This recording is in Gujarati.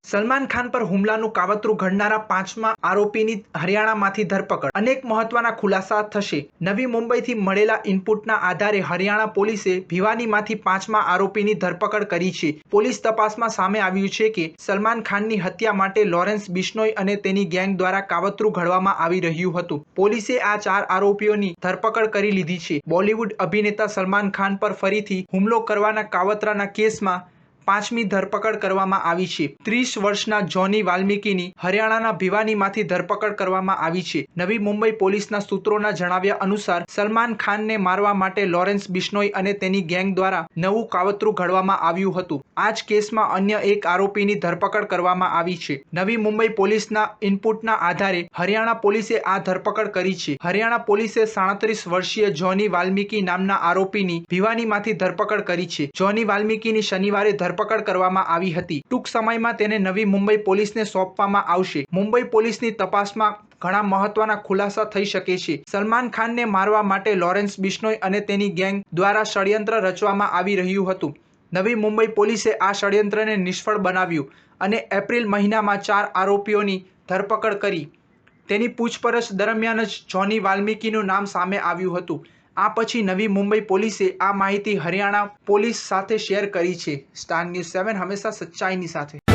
સલમાન ખાન પર હુમલાનું કાવતરું ઘડનારા પાંચમા આરોપીની હરિયાણામાંથી ધરપકડ. અનેક મહત્વના ખુલાસા થશે. નવી મુંબઈથી મળેલા ઇનપુટના આધારે હરિયાણા પોલીસે ભિવાનીમાંથી પાંચમા આરોપીની ધરપકડ કરી છે. પોલીસ તપાસમાં સામે આવ્યું છે કે સલમાન ખાનની હત્યા માટે લોરેન્સ બિશ્નોઈ અને તેની ગેંગ દ્વારા કાવતરું ઘડવામાં આવી રહ્યું હતું. પોલીસે આ 4 આરોપીઓની ધરપકડ કરી લીધી છે. બોલિવૂડ અભિનેતા સલમાન ખાન પર ફરીથી હુમલો કરવાના કાવતરાના કેસમાં પાંચમી ધરપકડ કરવામાં આવી છે. 30 વર્ષના જોની વાલ્મીકીની હરિયાણાના ભિવાનીમાંથી ધરપકડ કરવામાં આવી છે. નવી મુંબઈ પોલીસના સૂત્રોના જણાવ્યા અનુસાર સલમાન ખાનને મારવા માટે લોરેન્સ બિશ્નોઈ અને તેની ગેંગ દ્વારા નવું કાવતરું ઘડવામાં આવ્યું હતું. આ જ કેસમાં અન્ય એક આરોપીની ધરપકડ કરવામાં આવી છે. નવી મુંબઈ પોલીસના ઇનપુટના આધારે હરિયાણા પોલીસે આ ધરપકડ કરી છે. હરિયાણા પોલીસે 37 વર્ષીય જોની વાલ્મીકી નામના આરોપીની ભિવાનીમાંથી ધરપકડ કરી છે. જોની વાલ્મીકીની શનિવારે ધરપકડ કરવામાં આવી હતી. ટૂંક સમયમાં તેને નવી મુંબઈ પોલીસને સોંપવામાં આવશે. મુંબઈ પોલીસની તપાસમાં ઘણા મહત્વના ખુલાસા થઈ શકે છે. સલમાન ખાનને મારવા માટે લોરેન્સ બિશ્નોઈ અને તેની ગેંગ દ્વારા ષડયંત્ર રચવામાં આવી રહ્યું હતું. નવી મુંબઈ પોલીસે આ ષડયંત્રને નિષ્ફળ બનાવ્યું અને એપ્રિલ મહિનામાં 4 આરોપીઓની ધરપકડ કરી. તેની પૂછપરછ દરમિયાન જ જોની વાલ્મીકીનું નામ સામે આવ્યું હતું. આ પછી નવી મુંબઈ પોલીસે આ માહિતી હરિયાણા પોલીસ સાથે શેર કરી છે. સ્ટાર ન્યૂઝ 7 હંમેશા સચ્ચાઈની સાથે.